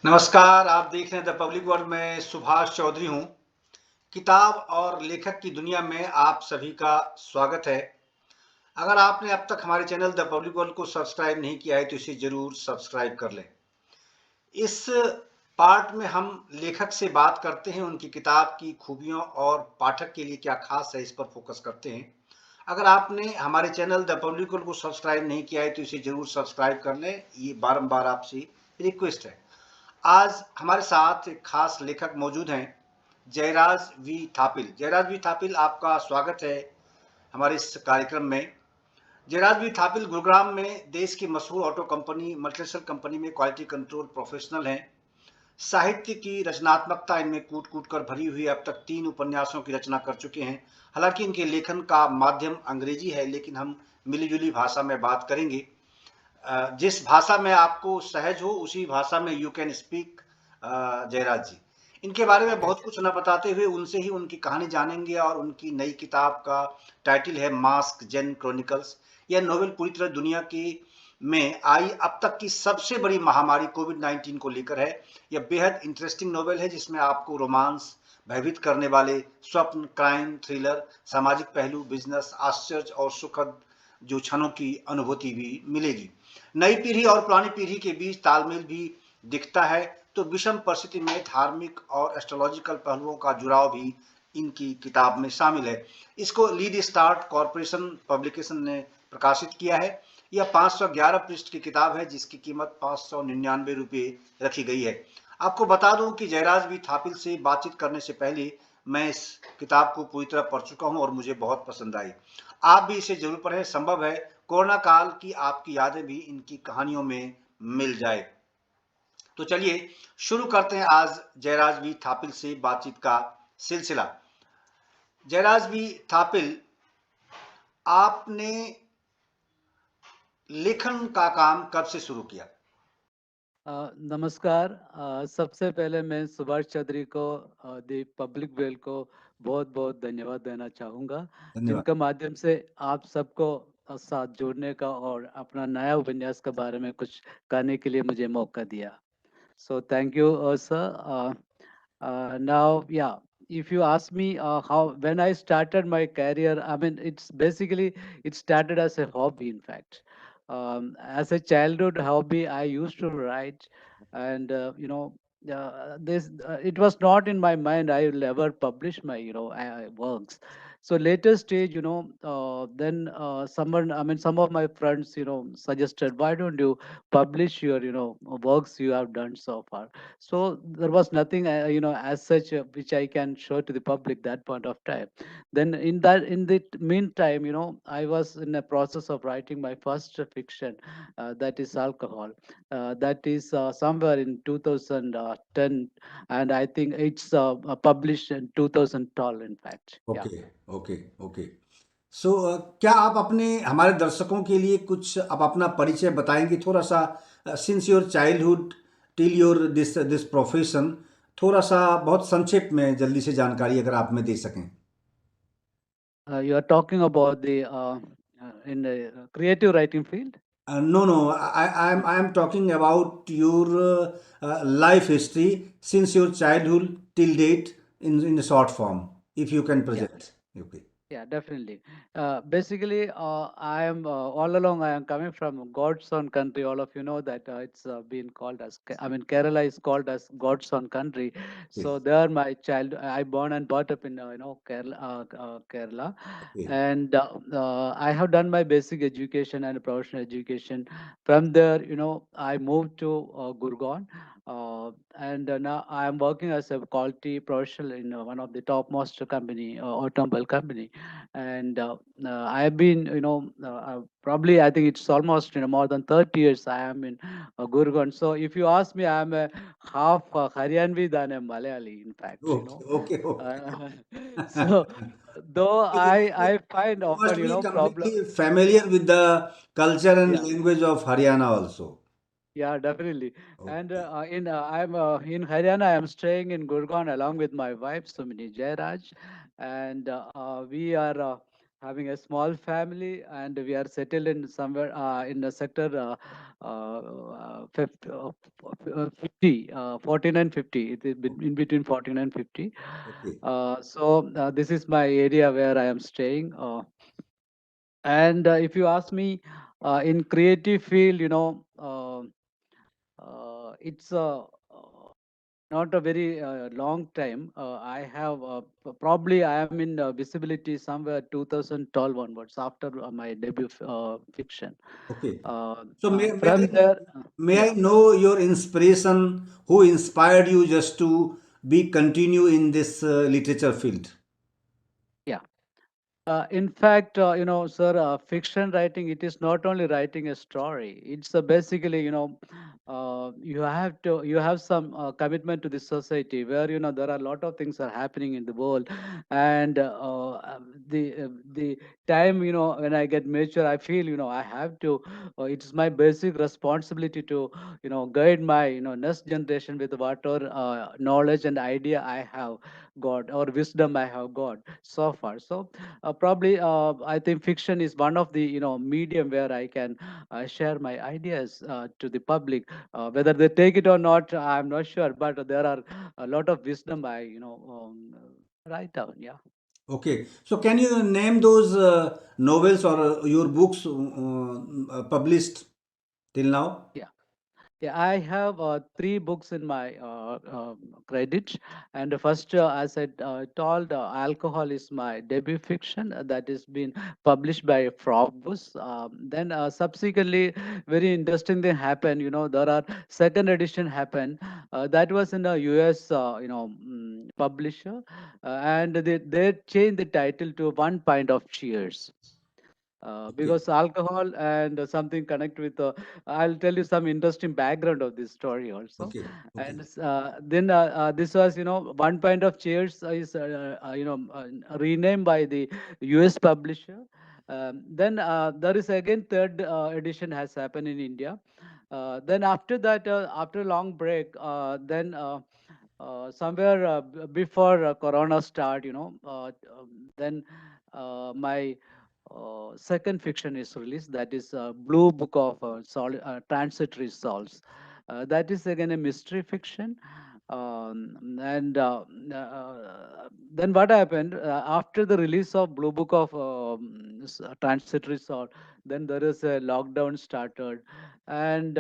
नमस्कार, आप देख रहे हैं द पब्लिक वर्ल्ड में सुभाष चौधरी हूँ। किताब और लेखक की दुनिया में आप सभी का स्वागत है। अगर आपने अब तक हमारे चैनल द पब्लिक वर्ल्ड को सब्सक्राइब नहीं किया है तो इसे ज़रूर सब्सक्राइब कर लें। इस पार्ट में हम लेखक से बात करते हैं, उनकी किताब की खूबियों और पाठक के लिए क्या खास है, इस पर फोकस करते हैं। अगर आपने हमारे चैनल द पब्लिक वर्ल्ड को सब्सक्राइब नहीं किया है तो इसे ज़रूर सब्सक्राइब कर लें, ये बारंबार आपसे रिक्वेस्ट है। आज हमारे साथ एक खास लेखक मौजूद हैं, जयराज वी थापिल। जयराज वी थापिल, आपका स्वागत है हमारे इस कार्यक्रम में। जयराज वी थापिल गुरुग्राम में देश की मशहूर ऑटो कंपनी मल्टीनेशनल कंपनी में क्वालिटी कंट्रोल प्रोफेशनल हैं। साहित्य की रचनात्मकता इनमें कूट कूट कर भरी हुई है। अब तक 3 उपन्यासों की रचना कर चुके हैं। हालांकि इनके लेखन का माध्यम अंग्रेजी है, लेकिन हम मिली-जुली भाषा में बात करेंगे। जिस भाषा में आपको सहज हो उसी भाषा में यू कैन स्पीक। जयराज जी, इनके बारे में बहुत कुछ न बताते हुए उनसे ही उनकी कहानी जानेंगे। और उनकी नई किताब का टाइटल है मास्क जेन क्रॉनिकल्स। यह नोवेल पूरी तरह दुनिया की में आई अब तक की सबसे बड़ी महामारी कोविड-19 को लेकर है। यह बेहद इंटरेस्टिंग नोवेल है जिसमें आपको रोमांस, भयभीत करने वाले स्वप्न, क्राइम, थ्रिलर, सामाजिक पहलू, बिजनेस, आश्चर्य और सुखद जो क्षणों की अनुभूति भी मिलेगी। नई पीढ़ी और पुरानी पीढ़ी के बीच तालमेल भी दिखता है, तो विषम परिस्थिति में धार्मिक और एस्ट्रोलॉजिकल पहलुओं का जुड़ाव भी इनकी किताब में शामिल है। इसको लीड स्टार्ट कॉरपोरेशन पब्लिकेशन ने प्रकाशित किया है। यह 511 पृष्ठ की किताब है जिसकी कीमत 599 रुपये रखी गई है। आपको बता दूं कि जयराज वी थापिल से बातचीत करने से पहले मैं इस किताब को पूरी तरह पढ़ चुका हूं और मुझे बहुत पसंद आई। आप भी इसे जरूर पढ़ें। संभव है कोरोना काल की आपकी यादें भी इनकी कहानियों में मिल जाए। तो चलिए शुरू करते हैं आज जयराज वी थापिल से बातचीत का सिलसिला। जयराज वी थापिल, आपने लेखन का काम कब से शुरू किया? नमस्कार। सबसे पहले मैं सुभाष चौधरी को दी पब्लिक वेल को बहुत बहुत धन्यवाद देना चाहूँगा, धन्यवाद। जिनका माध्यम से आप सबको साथ जोड़ने का और अपना नया उपन्यास के बारे में कुछ कहने के लिए मुझे मौका दिया। So thank you, sir. Now, yeah, if you ask me how when I started my career, I mean, it's basically it started as a hobby. In fact, as a childhood hobby, I used to write, and this it was not in my mind I will ever publish my works. So later stage, then someone, I mean, some of my friends, suggested, why don't you publish your works you have done so far. So there was nothing as such which I can show to the public that point of time. Then in the meantime, I was in a process of writing my first fiction, that is alcohol. That is somewhere in 2010, and I think it's published in 2012, in fact. Yeah. Okay, okay, okay. So क्या आप अपने हमारे दर्शकों के लिए कुछ अब अपना परिचय बताएंगे थोड़ा सा? Since your childhood till your this profession, थोड़ा सा बहुत संक्षेप में जल्दी से जानकारी अगर आप में दे सकें। You are talking about the in the creative writing field. No, no, I am talking about your life history since your childhood till date in a short form, if you can Yeah. present. Okay. Yeah, definitely. Basically, I am all along. I am coming from God's own country. All of you know that it's been called as. I mean, Kerala is called as God's own country. Okay. So there, my child, I born and brought up in Kerala, Kerala, Okay. and I have done my basic education and professional education. From there, I moved to Gurgaon. And now I am working as a quality professional in one of the topmost company, automobile company, and I have been, probably I think it's almost more than 30 years I am in Gurgaon. So if you ask me, I am a half Haryanvi than a Malayali, in fact. Okay. Okay. Okay. Uh, so though I find You must often be problem. completely familiar with the culture and Yeah. language of Haryana also. Yeah, definitely. And Okay. I'm in Haryana. I'm staying in Gurgaon along with my wife Sumini Jayaraj, and we are having a small family, and we are settled in somewhere in the sector 50, 14 and 50. It is in between 14 and 50. Okay. So this is my area where I am staying. And if you ask me, in creative field, it's not a very long time. I have probably I am in visibility somewhere 2012 onwards after my debut fiction. Okay. Uh, So from there, may I yeah, know your inspiration? Who inspired you just to be continue in this literature field? yeah. In fact, sir, fiction writing, it is not only writing a story. It's basically, you have some commitment to the society where, there are a lot of things are happening in the world. And the time, when I get mature, I feel, I have to, it's my basic responsibility to, guide my, next generation with whatever knowledge and idea I have got or wisdom I have got so far. So, probably I think fiction is one of the medium where I can share my ideas to the public. Whether they take it or not, I'm not sure, but there are a lot of wisdom I write down. Yeah. Okay. So can you name those novels or your books published till now? Yeah. Yeah, I have three books in my credits, and the first, as I told, Alcohol is my debut fiction that is been published by Frogbus. Then subsequently, very interesting thing happened. There are second edition happened. That was in a U.S. Publisher, and they changed the title to One Pint of Cheers. Okay. Because alcohol and something connect with I'll tell you some interesting background of this story also. Okay. Okay. And then this was One Pint of Cheers is renamed by the US publisher. Then there is again third edition has happened in India. Then after that, after a long break, then somewhere before Corona start, then my second fiction is released. That is Blue Book of Transitory Souls. That is again a mystery fiction. And then what happened after the release of Blue Book of Transitory Soul? Then there is a lockdown started, and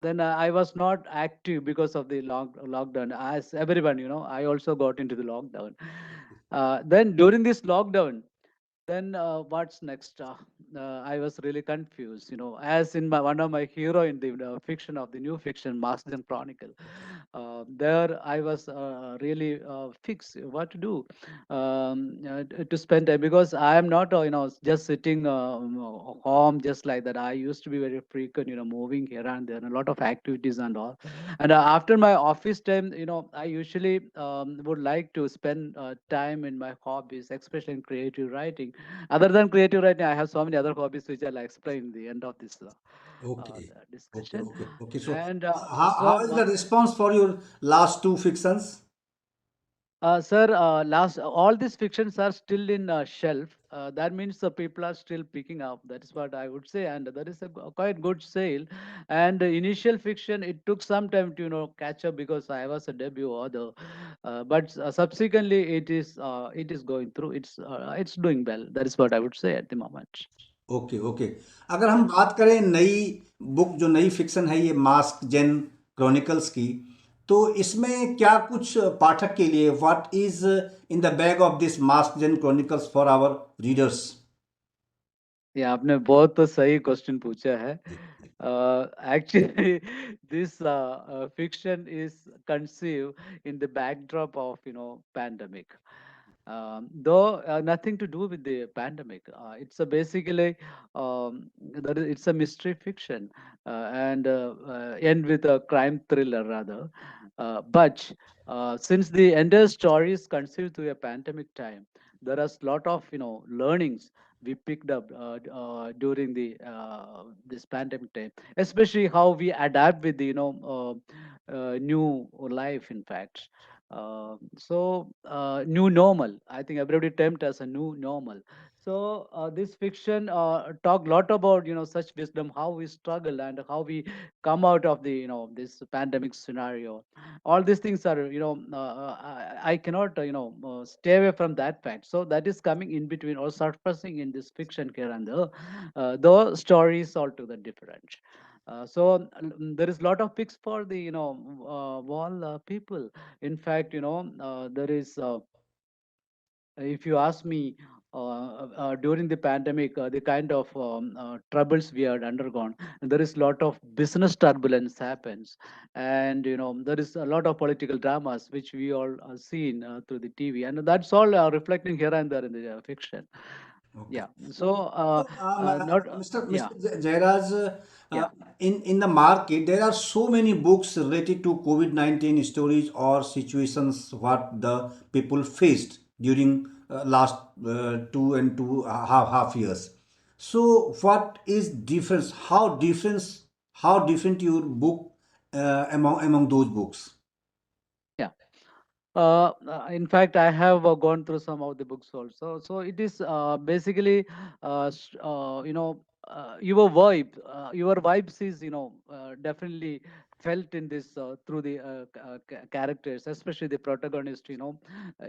then I was not active because of the lockdown. As everyone, I also got into the lockdown. Then during this lockdown, then what's next? I was really confused, as in one of my hero in the fiction of the new fiction, Master and Chronicle. There I was really fixed what to do to spend time, because I am not, just sitting home just like that. I used to be very frequent, moving here and there, and a lot of activities and all. And after my office time, I usually would like to spend time in my hobbies, especially in creative writing. Other than creative writing, I have so many other hobbies which I'll explain in the end of this Okay. the Okay. discussion. Okay. Okay. So And how so, is the response for your last two fictions? sir, last all these fictions are still in shelf. That means the people are still picking up. That is what I would say, and there is a quite good sale. And initial fiction, it took some time to catch up because I was a debut author. But subsequently, it is going through. It's doing well. That is what I would say at the moment. Okay okay. अगर हम बात करें नई book, जो नई fiction है ये mask zen chronicles की, तो इसमें क्या कुछ पाठक के लिए what is in the bag of this mask zen chronicles for our readers? ये आपने बहुत तो सही क्वेश्चन पूछा है। Actually, this fiction is conceived in the backdrop of pandemic. Though nothing to do with the pandemic. It's a basically it's a mystery fiction and end with a crime thriller rather. But since the entire story is conceived through a pandemic time, there are a lot of learnings we picked up during the this pandemic time, especially how we adapt with the new life. In fact, New normal. I think everybody termed as a new normal. So this fiction talk lot about such wisdom, how we struggle and how we come out of the this pandemic scenario. All these things are I cannot stay away from that fact. So that is coming in between or surfacing in this fiction here and there. Though stories altogether different. There is a lot of picks for the wall people. In fact, there is if you ask me, during the pandemic, the kind of troubles we had undergone, and there is a lot of business turbulence happens, and there is a lot of political dramas which we all seen through the TV, and that's all reflecting here and there in the fiction. Okay. Yeah. So So, not yeah, Mr. Jairaj, uh, yeah. in the market, there are so many books related to COVID-19 stories or situations what the people faced during last two and half years. So, what is difference? How different your book among those books? Yeah. In fact, I have gone through some of the books also. So it is basically, your vibes is, definitely felt in this through the characters, especially the protagonist,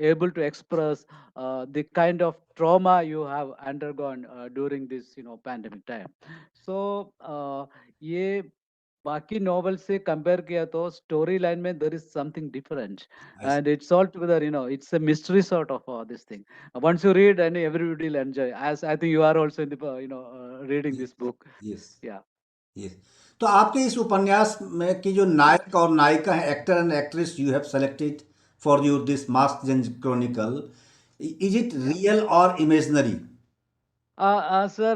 able to express the kind of trauma you have undergone during this, pandemic time. So, ये बाकी novel से compare किया तो story line में there is something different I see. and it's all together it's a mystery sort of this thing. Once you read and everybody will enjoy, as I think you are also in the reading Yes. this book. Yes. Yeah. Yes. तो आपके इस उपन्यास में की जो नायक और नायिका है, actor and actress you have selected for your this mask जंज chronicle, is it Yeah. Real और imaginary? Sir,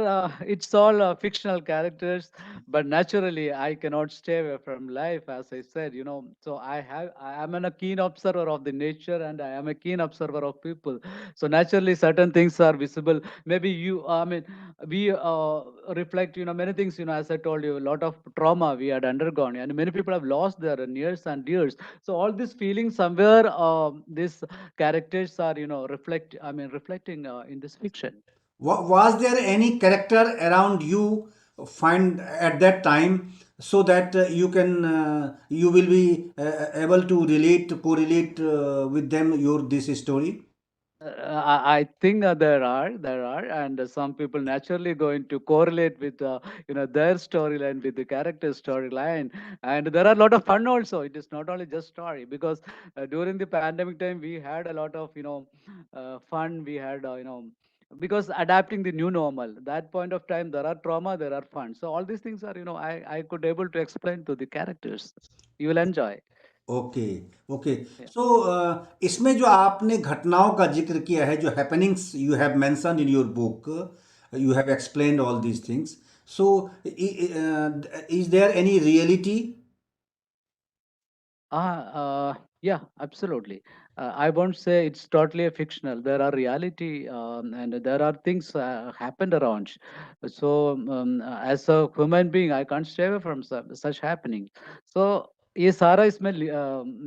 it's all fictional characters, but naturally, I cannot stay away from life, as I said, So I am a keen observer of the nature, and I am a keen observer of people. So naturally, certain things are visible. Maybe we reflect, many things, as I told you, a lot of trauma we had undergone, and many people have lost their nears and dears. So all these feelings somewhere, these characters are, reflecting in this fiction. Was there any character around you find at that time so that you will be able to correlate with them your this story? I think there are, and some people naturally going to correlate with their storyline with the character storyline, and there are a lot of fun also. It is not only just story because during the pandemic time we had a lot of fun. We had because adapting the new normal. That point of time there are trauma, there are fun. So all these things are I could able to explain to the characters. You will enjoy. Okay, okay. Yeah. So इसमें जो आपने घटनाओं का जिक्र किया है, जो happenings you have mentioned in your book, you have explained all these things, so is there any reality? Yeah, absolutely. I won't say it's totally a fictional. There are reality, and there are things happened around. So, as a human being, I can't stay away from such happening. So, ये सारा इसमें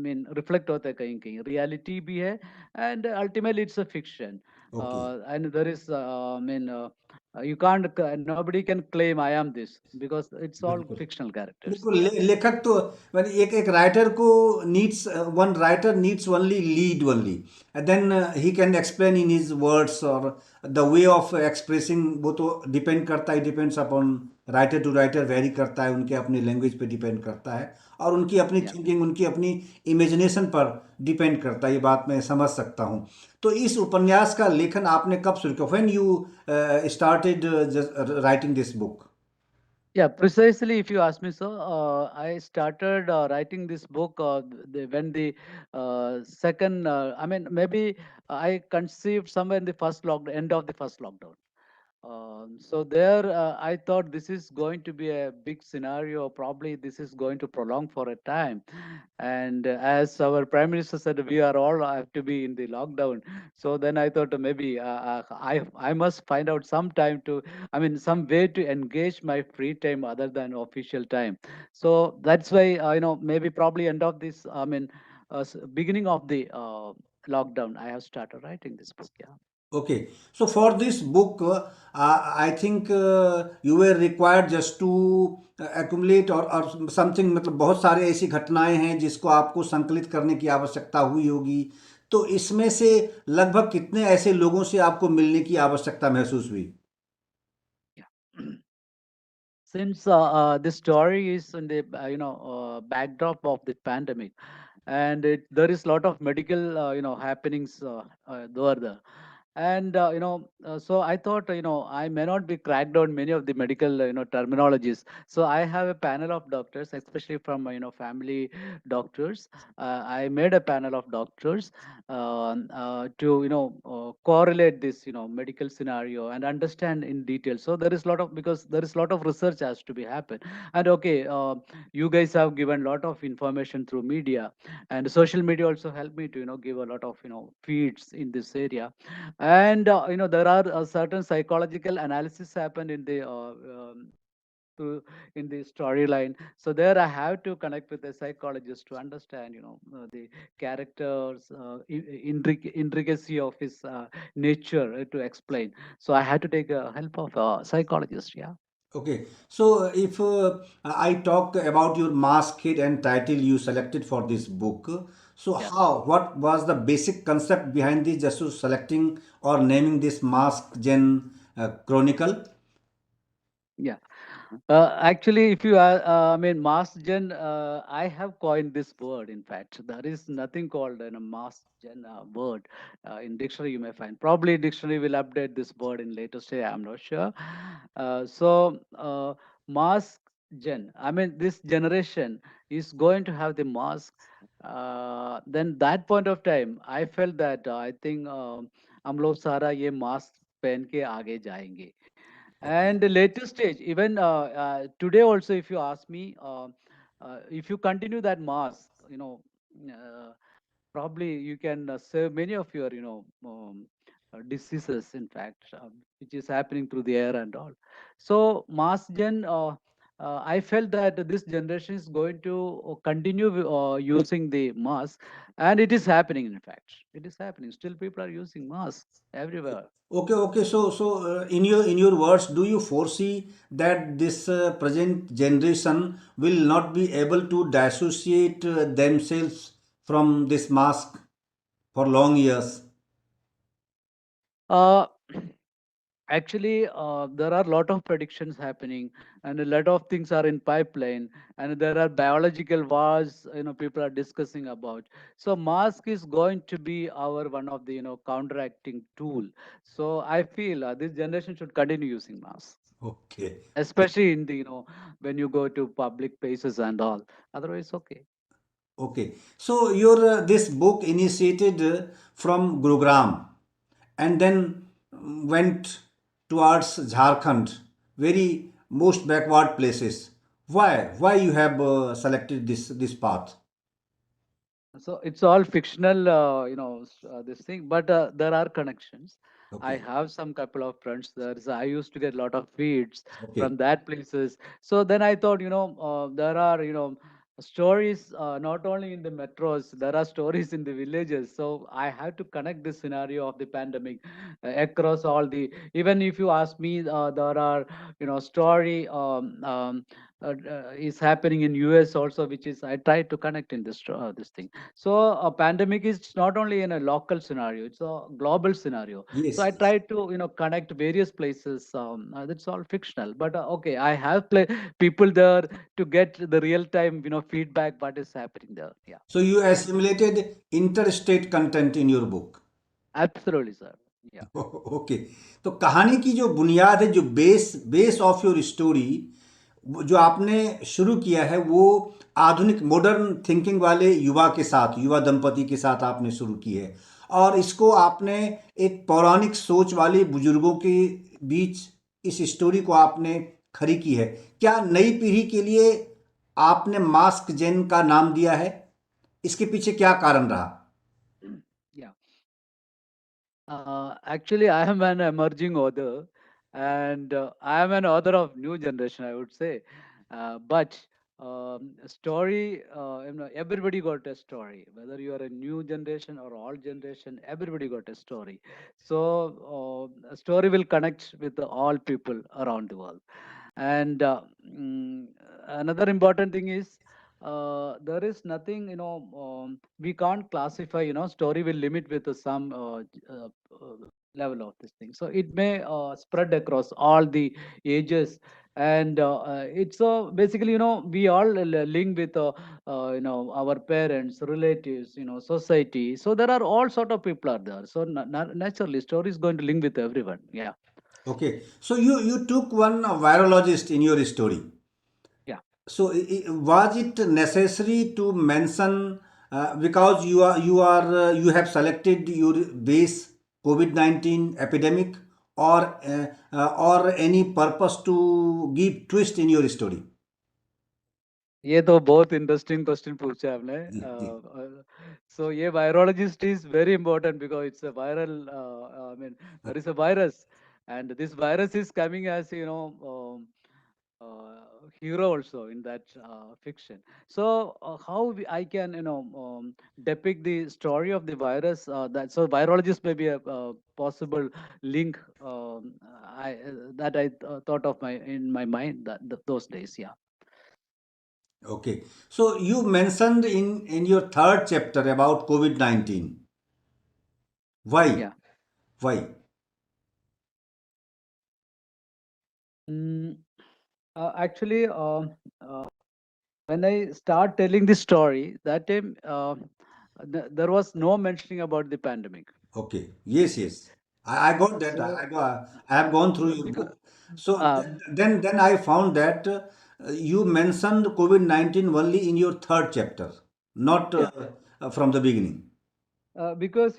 mean reflect होता है कहीं कहीं reality भी है and ultimately it's a fiction okay, and there is you can't nobody can claim I am this because it's all बिल्कुल। fictional characters. बिल्कुल, Yeah. लेखक तो मतलब एक राइटर को needs one writer needs only lead only, and then he can explain in his words, और the way of expressing वो तो डिपेंड करता है, depends upon writer to writer, vary करता है, उनके अपने लैंग्वेज पे डिपेंड करता है, और उनकी अपनी Yeah. थिंकिंग, उनकी अपनी इमेजिनेशन पर डिपेंड करता है। ये बात मैं समझ सकता हूँ। तो इस उपन्यास का लेखन आपने कब शुरू किया? When you started writing this book? Yeah, precisely. If you ask me, so I started writing this book when the second. Maybe I conceived somewhere in the first lockdown, end of the first lockdown. So there, I thought this is going to be a big scenario. Probably this is going to prolong for a time. And as our prime minister said, we are all have to be in the lockdown. So then I thought maybe I must find out some time to, some way to engage my free time other than official time. So that's why maybe probably end of this. beginning of the lockdown, I have started writing this book. Yeah. Okay, so for this book, I think you were required just to accumulate और something, मतलब बहुत सारे ऐसी घटनाएं हैं जिसको आपको संकलित करने की आवश्यकता हुई होगी। तो इसमें से लगभग कितने ऐसे लोगों से आपको मिलने की आवश्यकता महसूस हुई? Yeah. Since this story is in the backdrop of the pandemic, and there is a lot of medical happenings over there, and so I thought I may not be cracked on many of the medical terminologies. So I have a panel of doctors, especially from family doctors. I made a panel of doctors to correlate this medical scenario and understand in detail. So there is a lot of, because there is a lot of research has to be happen. And okay, you guys have given a lot of information through media, and social media also helped me to give a lot of feeds in this area. And there are certain psychological analysis happen in the to in the storyline. So there I have to connect with a psychologist to understand the characters, intricacy of his nature, to explain. So I had to take help of a psychologist. Yeah. Okay, so if I talk about your masthead and title you selected for this book, so Yeah. what was the basic concept behind this, just to selecting or naming this Mask Gen Chronicle? Yeah. Actually, if you are, I mean, mass gen, I have coined this word. In fact, there is nothing called mass gen word in dictionary. You may find, probably dictionary will update this word in later stage. I'm not sure. Mass gen. I mean, this generation is going to have the mask. Then that point of time, I felt that I think हम लोग सारा ये mask पहन के आगे जाएंगे. Okay, And the later stage, even today also, if you ask me, if you continue that mask, uh, probably you can save many of your, diseases, in fact, which is happening through the air and all. So mass gen, I felt that this generation is going to continue using the mask, and it is happening. In fact, it is happening. Still, people are using masks everywhere. okay. So in your words, do you foresee that this present generation will not be able to dissociate themselves from this mask for long years? Uh, Actually, there are a lot of predictions happening, and a lot of things are in pipeline, and there are biological wars. People are discussing about. So, mask is going to be our one of the counteracting tool. So, I feel this generation should continue using masks, Okay. especially in the when you go to public places and all. Otherwise, okay. Okay, so your this book initiated from Gurugram and then went towards Jharkhand, very most backward places. Why? Why you have selected this path? So it's all fictional, this thing, but there are connections. I Okay, have some couple of friends there. So I used to get a lot of feeds okay, from that places. So then I thought, there are, stories not only in the metros, there are stories in the villages. So I had to connect this scenario of the pandemic across all the. Even if you ask me, there are, story is happening in US also, which is I try to connect in this thing. So a pandemic is not only in a local scenario; it's a global scenario. So yes, I yes. try to connect various places. That's all fictional, but okay, I have people there to get the real time feedback what is happening there. Yeah, So you assimilated interstate content in your book. absolutely, sir. Yeah. Okay, तो कहानी की जो बुनियाद है, जो base base of your story जो आपने शुरू किया है, वो आधुनिक मॉडर्न थिंकिंग वाले युवा के साथ, युवा दंपति के साथ आपने शुरू की है, और इसको आपने एक पौराणिक सोच वाले बुजुर्गों के बीच इस स्टोरी को आपने खड़ी की है। क्या नई पीढ़ी के लिए आपने मास्क जेन का नाम दिया है? इसके पीछे क्या कारण रहा? Yeah. Actually, I am an emerging author, and I am an author of new generation, I would say. But story, everybody got a story, whether you are a new generation or old generation, everybody got a story. So a story will connect with all people around the world. And another important thing is, there is nothing, we can't classify, story will limit with some level of this thing. So it may spread across all the ages. And it's basically, we all link with our parents, relatives, society. So there are all sort of people are there. So naturally story is going to link with everyone. Yeah. Okay. So you took one virologist in your story. Yeah. So was it necessary to mention because you have selected your base COVID-19 epidemic, or any purpose to give twist in your story? ये तो बहुत interesting question पूछा आपने. जी जी. So ये virologist is very important because it's a viral, I mean, there is a virus, and this virus is coming as, hero also in that fiction. So I can, depict the story of the virus, that so virologist may be a possible link, that I thought of in my mind those days. Yeah. Okay. So you mentioned in your third chapter about COVID-19. Why? Yeah. Why? Mm, actually, when I start telling the story, that time there was no mentioning about the pandemic. Okay. Yes, yes. I got that. So, I have gone through your because book. So um, then I found that you mentioned COVID-19 only in your third chapter, not yeah, from the beginning. because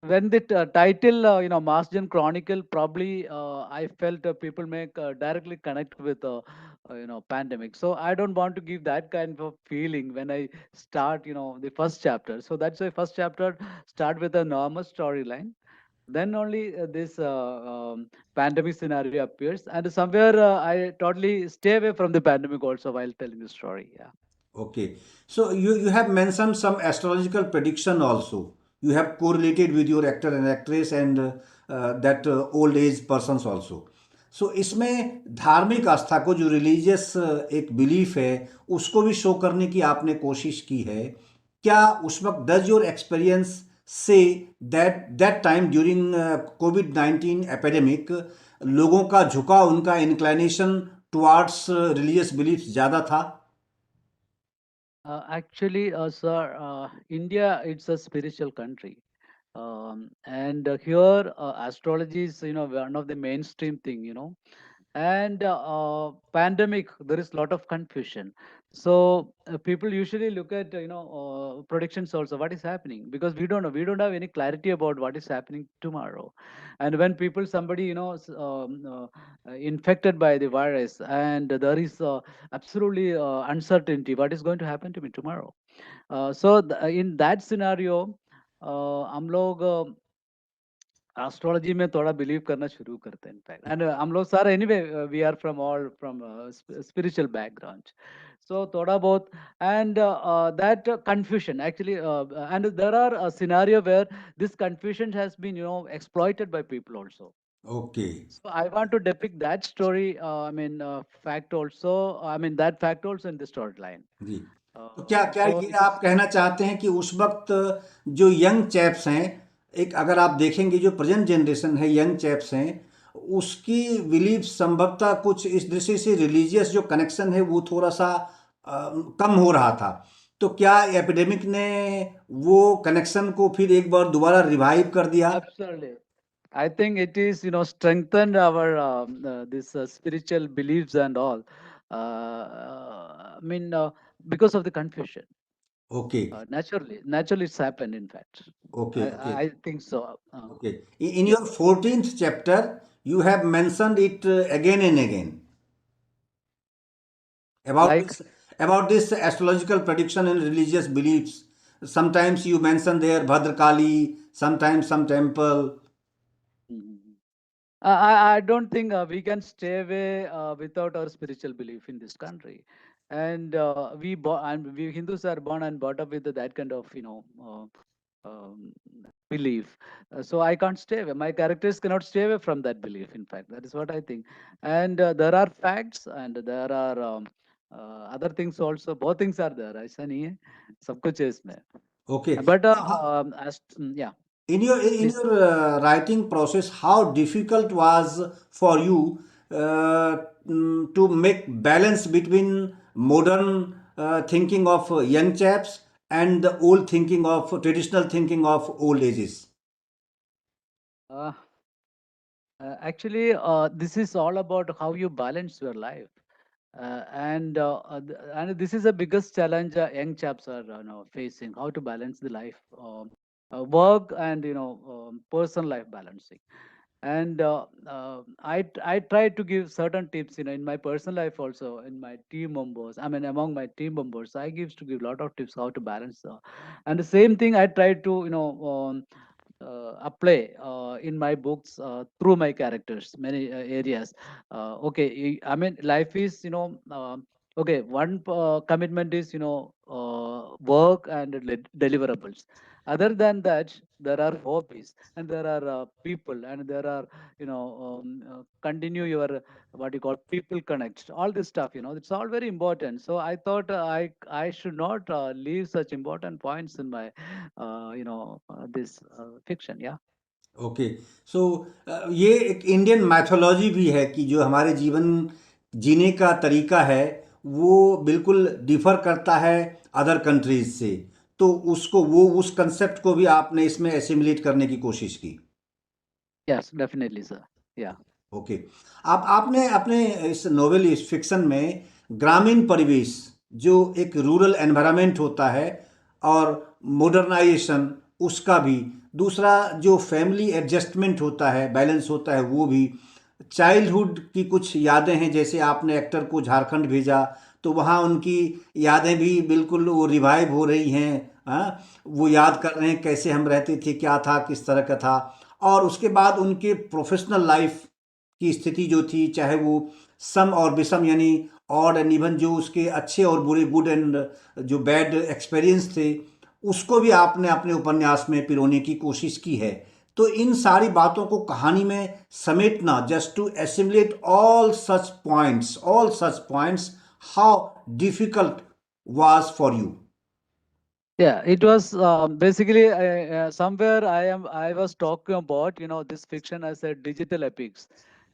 when the title, Mass Gen Chronicle, probably I felt people may directly connect with pandemic. So I don't want to give that kind of feeling when I start, the first chapter. So that's why first chapter start with a normal storyline. Then only this pandemic scenario appears, and somewhere I totally stay away from the pandemic also while telling the story. Yeah. Okay. So you have mentioned some astrological prediction also. You have correlated with your actor and actress and that old age persons also. So इसमें धार्मिक आस्था को जो religious एक belief है उसको भी show करने की आपने कोशिश की है. क्या उस वक्त does your experience say that time during covid epidemic लोगों का झुकाव, उनका इंक्लिनेशन टुवार्ड्स रिलीजियस बिलीफ ज़्यादा था? Actually, sir, India, it's a spiritual country. And here, astrology is, one of the mainstream thing, and pandemic, there is a lot of confusion. So people usually look at, predictions also, what is happening, because we don't have any clarity about what is happening tomorrow. And when people, somebody, infected by the virus, and there is absolutely uncertainty, what is going to happen to me tomorrow. So in that scenario, हम लोग astrology में थोड़ा believe करना शुरू करते हैं in fact. And हम लोग सारे anyway, we are from all from spiritual background. So थोड़ा बहुत, and that confusion actually, and there are a scenario where this confusion has been, exploited by people also. Okay. So I want to depict that story, fact also, that fact also in the storyline. जी. तो क्या क्या So ये it is. आप कहना चाहते हैं कि उस वक्त जो यंग चैप्स हैं, एक अगर आप देखेंगे जो प्रेजेंट जनरेशन है यंग चैप्स हैं, उसकी बिलीफ संभवतः कुछ इस दृष्टि से रिलीजियस जो कनेक्शन है वो थोड़ा सा कम हो रहा था. तो क्या एपिडेमिक ने वो कनेक्शन को फिर एक बार दोबारा रिवाइव कर दिया? Absolutely. I think it is, strengthened our this spiritual beliefs and all. Because of the confusion. Okay. Naturally, it's happened. In fact, okay. Okay. I think so. Okay. In Yeah. your 14th chapter, you have mentioned it again and again about Like. this astrological prediction and religious beliefs. Sometimes you mention there Bhadrakali, sometimes some temple. Mhm. I don't think we can stay away without our spiritual belief in this country, and we Hindus are born and brought up with that kind of belief. So I can't stay away. My characters cannot stay away from that belief. In fact, that is what I think. And there are facts, and there are other things also. Both things are there. ऐसा नहीं है, सब कुछ है इसमें. Okay. But How, yeah, in please. your writing process, how difficult was for you to make balance between modern thinking of young chaps and the old thinking of traditional thinking of old ages? Uh, this is all about how you balance your life. And this is the biggest challenge young chaps are facing: how to balance the life, work, and personal life balancing. And I try to give certain tips, in my personal life also, in my team members. I mean, among my team members, I gives to give a lot of tips how to balance. And the same thing I try to apply in my books through my characters, many areas. Okay, I mean, life is okay. One commitment is work and deliverables. Other than that, there are hobbies, and there are people, and there are continue your what you call people connect, all this stuff. It's all very important. So I thought I should not leave such important points in my this fiction. Yeah. Okay so ये एक Indian mythology भी है कि जो हमारे जीवन जीने का तरीका है वो बिल्कुल डिफर करता है अदर कंट्रीज से, तो उसको वो उस कंसेप्ट को भी आपने इसमें एसिमुलेट करने की कोशिश की। Yes, definitely, sir. Yeah. Okay. आपने अपने इस नोवेल, इस फिक्शन में ग्रामीण परिवेश, जो एक रूरल एनवायरनमेंट होता है, और मॉडर्नाइजेशन उसका भी, दूसरा जो फैमिली एडजस्टमेंट होता है, बैलेंस होता है, वो भी, चाइल्डहुड की कुछ यादें हैं, जैसे आपने एक्टर को झारखंड भेजा तो वहाँ उनकी यादें भी बिल्कुल वो रिवाइव हो रही हैं। हाँ, वो याद कर रहे हैं कैसे हम रहते थे, क्या था, किस तरह का था। और उसके बाद उनके प्रोफेशनल लाइफ की स्थिति जो थी, चाहे वो सम और विषम यानी ऑड एंड इवन, जो उसके अच्छे और बुरे, गुड एंड जो बैड एक्सपीरियंस थे, उसको भी आपने अपने उपन्यास में पिरोने की कोशिश की है। तो इन सारी बातों को कहानी में समेटना, just to assimilate all such points, how difficult was for you? Yeah, it was basically somewhere I was talking about this fiction as a digital epics.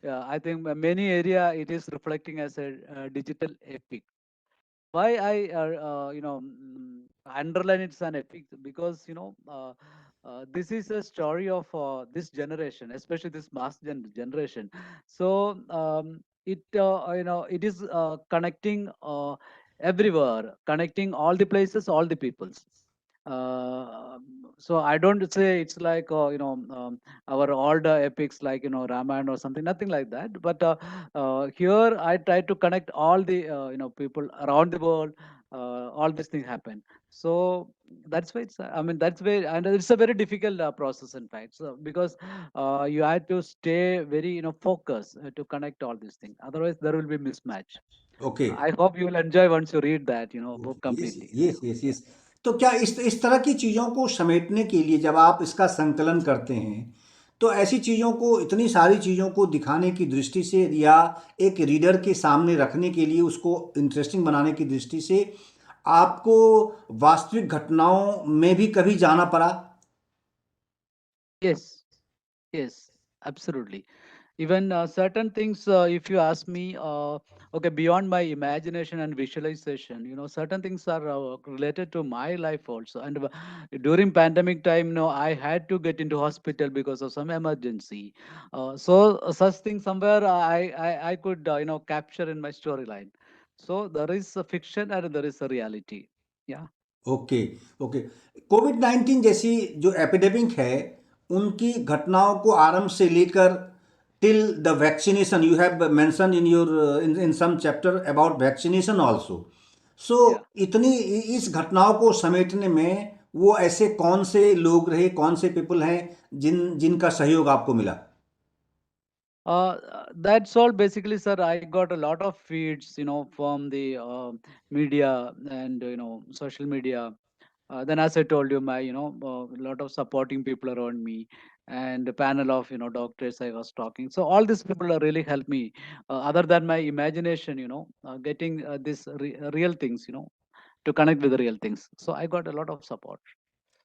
Yeah, I think many area it is reflecting as a digital epic. Why I underline it's an epic, because this is a story of this generation, especially this generation. So it is connecting everywhere, connecting all the places, all the peoples. uh, so I don't say it's like our older epics like Ramayana or something, nothing like that. But here I try to connect all the people around the world. All these things happen. So that's why it's. I mean, that's why, and it's a very difficult process, in fact. So because you have to stay very focused to connect all these things. Otherwise, there will be mismatch. Okay. I hope you will enjoy once you read that book yes completely. Yes yes yes. तो क्या इस तरह की चीज़ों को समेटने के लिए जब आप इसका संकलन करते हैं, तो ऐसी चीज़ों को, इतनी सारी चीज़ों को दिखाने की दृष्टि से, या एक रीडर के सामने रखने के लिए, उसको इंटरेस्टिंग बनाने की दृष्टि से, आपको वास्तविक घटनाओं में भी कभी जाना पड़ा? Yes, yes, absolutely. Even certain things, if you ask me, okay, beyond my imagination and visualization, certain things are related to my life also. And during pandemic time, I had to get into hospital because of some emergency. So such things somewhere I could capture in my storyline. So there is a fiction and there is a reality. Yeah. Okay okay. Covid 19 जैसी जो epidemic है, उनकी घटनाओं को आरंभ से लेकर till the vaccination, you have mention in your in some chapter about vaccination also. So Yeah. इतनी इस घटनाओं को समेटने में वो ऐसे कौन से लोग रहे, कौन से पीपल हैं जिनका सहयोग आपको मिला? That's all basically, sir. I got a lot of feeds, from the media and social media. Then, as I told you, my a lot of supporting people around me, and a panel of doctors I was talking. So all these people are really helped me. Other than my imagination, getting this real things, to connect with the real things. So I got a lot of support.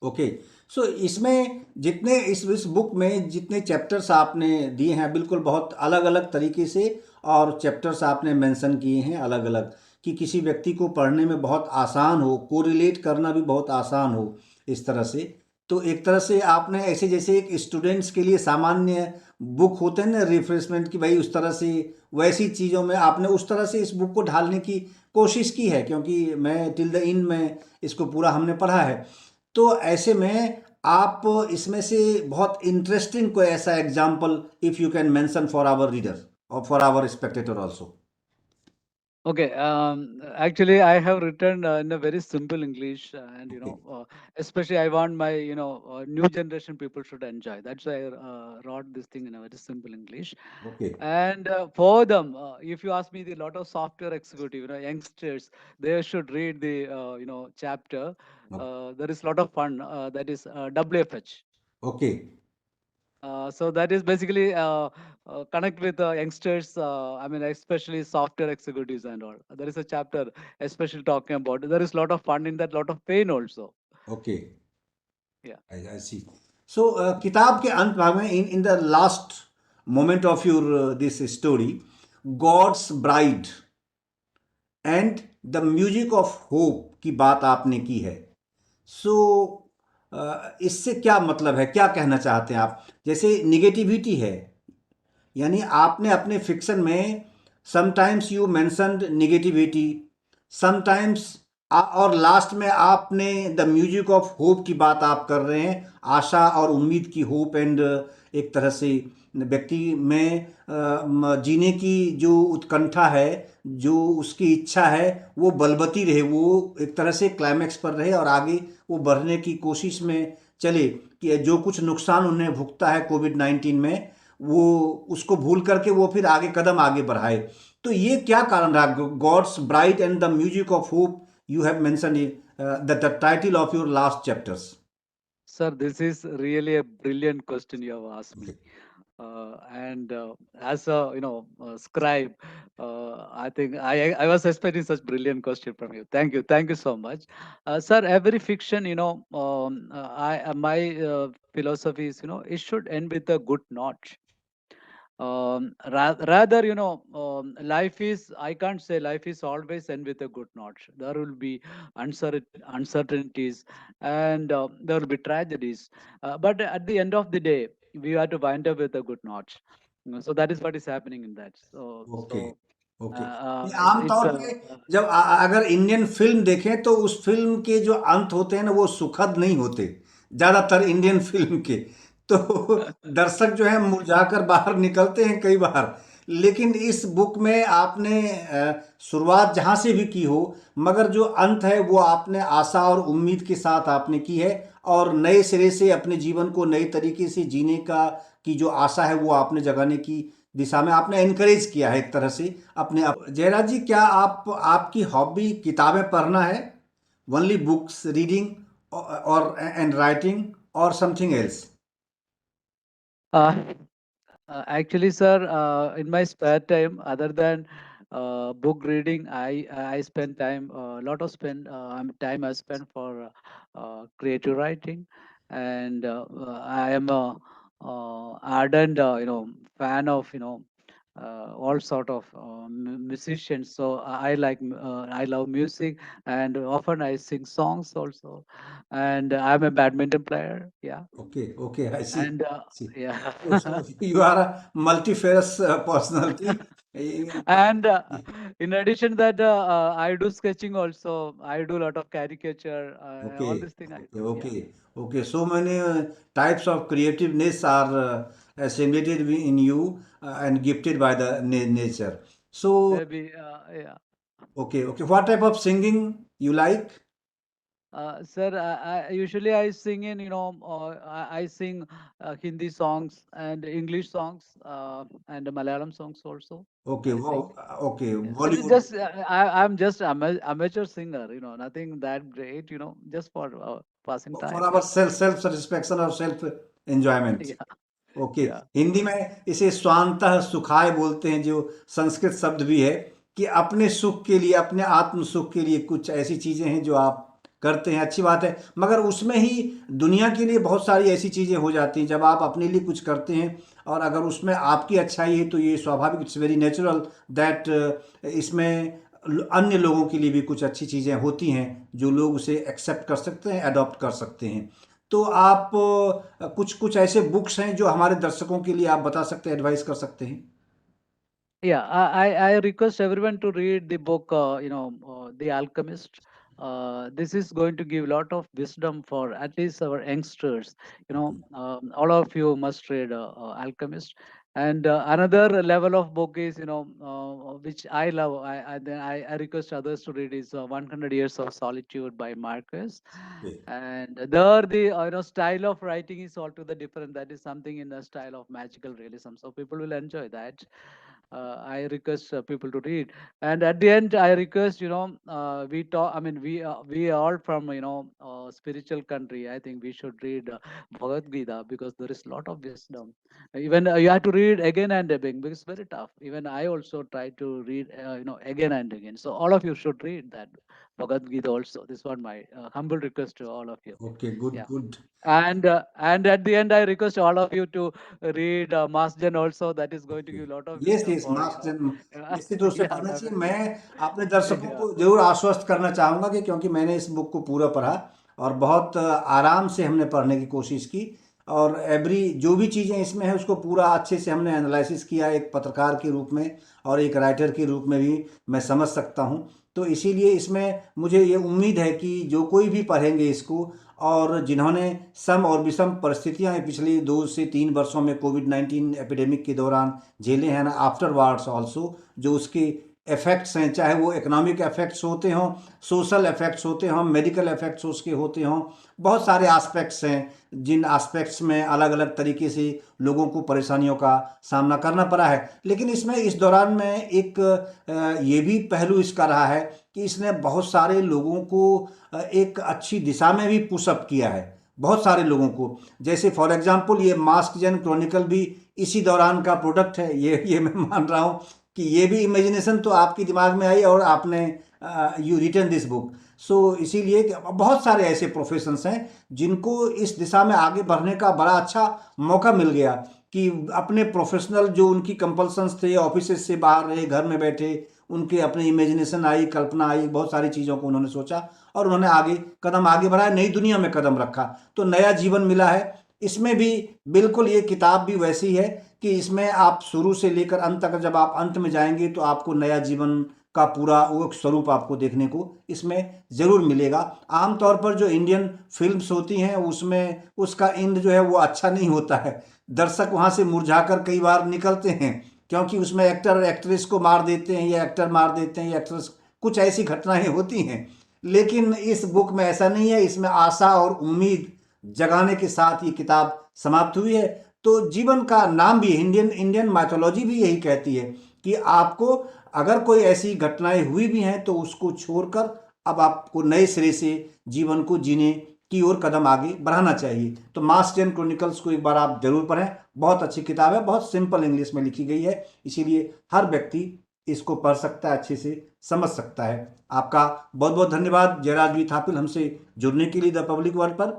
Okay. So इसमें जितने इस book में जितने chapters आपने दिए हैं बिल्कुल बहुत अलग अलग तरीके से, और चैप्टर्स आपने मेंशन किए हैं अलग अलग, कि किसी व्यक्ति को पढ़ने में बहुत आसान हो, कोरिलेट करना भी बहुत आसान हो इस तरह से। तो एक तरह से आपने ऐसे जैसे एक स्टूडेंट्स के लिए सामान्य बुक होते हैं ना रिफ्रेशमेंट की, भाई उस तरह से वैसी चीज़ों में आपने उस तरह से इस बुक को ढालने की कोशिश की है, क्योंकि मैं टिल द एंड में इसको पूरा हमने पढ़ा है। तो ऐसे में आप इसमें से बहुत इंटरेस्टिंग कोई ऐसा example if you can mention for our reader और for our spectator also. Okay, actually, I have written in a very simple English, and okay. especially I want my new generation people should enjoy. That's why I wrote this thing in a very simple English. Okay. And for them, if you ask me, the lot of software executive, youngsters, they should read the chapter. There is a lot of fun. That is WFH. Okay. So that is basically connect with youngsters. I mean, especially software executives and all. There is a chapter especially talking about. There is a lot of fun in that, lot of pain also. Okay. Yeah. I see. So किताब के अंत भाग में in the last moment of your this story, God's bride and the music of hope की बात आपने की है। सो इससे क्या मतलब है, क्या कहना चाहते हैं आप? जैसे निगेटिविटी है, यानी आपने अपने फिक्शन में sometimes you mentioned negativity, sometimes, और लास्ट में आपने द म्यूजिक ऑफ होप की बात आप कर रहे हैं, आशा और उम्मीद की, होप एंड एक तरह से व्यक्ति में जीने की जो उत्कंठा है, जो उसकी इच्छा है, वो बलवती रहे, वो एक तरह से क्लाइमैक्स पर रहे और आगे वो बढ़ने की कोशिश में चले, कि जो कुछ नुकसान उन्हें भुगता है कोविड-19 में, वो उसको भूल करके वो फिर आगे कदम आगे बढ़ाए। तो ये क्या कारण रहा? God's bright and the music of hope, you have mentioned the title of your last chapters. Sir, this is really a brilliant question you have asked me. Okay. And as a scribe, I think I was expecting such brilliant question from you. Thank you so much, sir. Every fiction, I my philosophy is, it should end with a good note. Rather, life is, I can't say life is always end with a good note. There will be uncertainties, and there will be tragedies, but at the end of the day we have to wind up with a good note. So that is what is happening in that. so okay. so okay. ये it's आमतौर a पे जब अगर Indian film देखें तो उस film के जो अंत होते हैं ना वो सुखद नहीं होते, ज़्यादातर इंडियन फिल्म के। तो दर्शक जो है मुरझाकर बाहर निकलते हैं कई बार। लेकिन इस बुक में आपने शुरुआत जहाँ से भी की हो, मगर जो अंत है वो आपने आशा और उम्मीद के साथ आपने की है, और नए सिरे से अपने जीवन को नए तरीके से जीने का की जो आशा है वो आपने जगाने की दिशा में आपने एनकरेज किया है एक तरह से अपने आप। जयराज जी, क्या आप आपकी हॉबी किताबें पढ़ना है, ओनली बुक्स रीडिंग और एंड राइटिंग, और something else? uh, actually, sir, in my spare time, other than book reading, I spend time, a lot of time I spend for creative writing, and I am a ardent, fan of all sort of musicians. So I like I love music, and often I sing songs also, and I'm a badminton player. Yeah, okay. Okay, I see. and see. yeah. so you are a multifarious personality. And in addition that, I do sketching also. I do a lot of caricature. All Okay, these things I okay, do. Yeah, okay, okay. So many types of creativeness are assimilated in you and gifted by the nature. So, maybe. Yeah. okay, okay. What type of singing you like? Sir, usually I sing in, I sing Hindi songs and English songs and Malayalam songs also. Okay, I वो sing. Okay, Yeah. Bollywood. Just I'm just amateur singer, nothing that great, just for passing for time. Our self self satisfaction और self enjoyment. Yeah, okay. yeah, Hindi में इसे स्वान्तः सुखाय बोलते हैं, जो संस्कृत शब्द भी है, कि अपने सुख के लिए, अपने आत्म सुख के लिए कुछ ऐसी चीजें हैं जो आप करते हैं, अच्छी बात है। मगर उसमें ही दुनिया के लिए बहुत सारी ऐसी चीजें हो जाती हैं। जब आप अपने लिए कुछ करते हैं और अगर उसमें आपकी अच्छाई है, तो ये स्वाभाविक, इट्स वेरी नेचुरल दैट इसमें अन्य लोगों के लिए भी कुछ अच्छी चीजें होती हैं, जो लोग उसे एक्सेप्ट कर सकते हैं, अडॉप्ट कर सकते हैं। तो आप कुछ कुछ ऐसे बुक्स हैं जो हमारे दर्शकों के लिए आप बता सकते हैं, एडवाइस कर सकते हैं? yeah. I request everyone to read the book, The Alchemist. This is going to give a lot of wisdom for at least our youngsters. All of you must read Alchemist. And another level of book is, which I love. I request others to read is 100 Years of Solitude by Marcus. And there the style of writing is altogether different. That is something in the style of magical realism. So people will enjoy that. I request people to read. And at the end, I request, we talk. I mean, we are from spiritual country. I think we should read Bhagavad Gita because there is a lot of wisdom. Even you have to read again and again because it's very tough. Even I also try to read, again and again. So all of you should read that Bhagavad Gita also. This one my humble request to all of you. Okay, good Yeah. Good. And at the end, I request all of you to read Masjan also. That is going to give a lot of yes wisdom yes, for marks जन्म निश्चित रूप से yeah, पढ़ना चाहिए। definitely. मैं अपने दर्शकों Yeah. को जरूर आश्वस्त करना चाहूंगा कि क्योंकि मैंने इस बुक को पूरा पढ़ा और बहुत आराम से हमने पढ़ने की कोशिश की, और एवरी जो भी चीज़ें इसमें है उसको पूरा अच्छे से हमने एनालिसिस किया, एक पत्रकार के रूप में और एक राइटर के रूप में भी मैं समझ सकता हूँ। तो इसीलिए इसमें मुझे ये उम्मीद है कि जो कोई भी पढ़ेंगे इसको, और जिन्होंने सम और विषम परिस्थितियां पिछले 2 से 3 वर्षों में कोविड-19 एपिडेमिक के दौरान झेले हैं ना, आफ्टर वार्ड्स ऑल्सो, जो उसके इफेक्ट्स हैं, चाहे वो इकोनॉमिक इफेक्ट्स होते हों, सोशल इफेक्ट्स होते हों, मेडिकल इफेक्ट्स उसके होते हों, बहुत सारे एस्पेक्ट्स हैं जिन एस्पेक्ट्स में अलग अलग तरीके से लोगों को परेशानियों का सामना करना पड़ा है। लेकिन इसमें इस दौरान में एक ये भी पहलू इसका रहा है कि इसने बहुत सारे लोगों को एक अच्छी दिशा में भी पुशअप किया है, बहुत सारे लोगों को। जैसे फॉर एग्जांपल ये मास्क जन क्रॉनिकल भी इसी दौरान का प्रोडक्ट है। ये मैं मान रहा हूँ कि ये भी इमेजिनेशन तो आपकी दिमाग में आई और आपने यू रिटन दिस बुक। सो इसीलिए कि बहुत सारे ऐसे प्रोफेशंस हैं जिनको इस दिशा में आगे बढ़ने का बड़ा अच्छा मौका मिल गया कि अपने प्रोफेशनल जो उनकी कंपल्सन्स थे, ऑफिस से बाहर रहे, घर में बैठे, उनके अपने इमेजिनेशन आई, कल्पना आई, बहुत सारी चीज़ों को उन्होंने सोचा और उन्होंने कदम आगे बढ़ाया, नई दुनिया में कदम रखा, तो नया जीवन मिला है। इसमें भी बिल्कुल ये किताब भी वैसी है कि इसमें आप शुरू से लेकर अंत तक, जब आप अंत में जाएंगे तो आपको नया जीवन का पूरा वो स्वरूप आपको देखने को इसमें ज़रूर मिलेगा। आमतौर पर जो इंडियन फिल्म्स होती हैं उसमें उसका एंड जो है वो अच्छा नहीं होता है, दर्शक वहाँ से मुरझाकर कई बार निकलते हैं, क्योंकि उसमें एक्टर एक्ट्रेस को मार देते हैं या एक्टर मार देते हैं या एक्ट्रेस, कुछ ऐसी घटनाएं होती हैं। लेकिन इस बुक में ऐसा नहीं है, इसमें आशा और उम्मीद जगाने के साथ ये किताब समाप्त हुई है। तो जीवन का नाम भी, इंडियन इंडियन माइथोलॉजी भी यही कहती है कि आपको अगर कोई ऐसी घटनाएं हुई भी हैं तो उसको छोड़कर अब आपको नए सिरे से जीवन को जीने की ओर कदम आगे बढ़ाना चाहिए। तो मास्क एंड क्रॉनिकल्स को एक बार आप जरूर पढ़ें, बहुत अच्छी किताब है, बहुत सिंपल इंग्लिश में लिखी गई है, इसीलिए हर व्यक्ति इसको पढ़ सकता है, अच्छे से समझ सकता है। आपका बहुत बहुत धन्यवाद जयराज बी थापिल, हमसे जुड़ने के लिए द पब्लिक वर्ल्ड पर।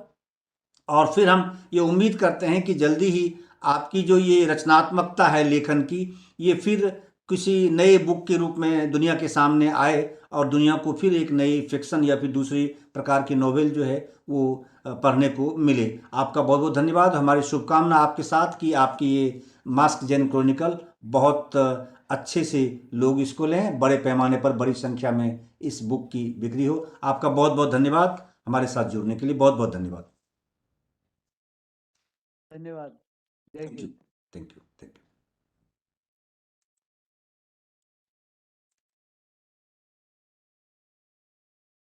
और फिर हम ये उम्मीद करते हैं कि जल्दी ही आपकी जो ये रचनात्मकता है लेखन की, ये फिर किसी नए बुक के रूप में दुनिया के सामने आए और दुनिया को फिर एक नई फिक्शन या फिर दूसरी प्रकार की नोवेल जो है वो पढ़ने को मिले। आपका बहुत बहुत धन्यवाद, हमारी शुभकामना आपके साथ कि आपकी ये मास्क जैन क्रॉनिकल बहुत अच्छे से लोग इसको लें, बड़े पैमाने पर बड़ी संख्या में इस बुक की बिक्री हो। आपका बहुत बहुत धन्यवाद, हमारे साथ जुड़ने के लिए बहुत बहुत धन्यवाद। धन्यवाद। जय thank you, Hind. Thank you, thank you.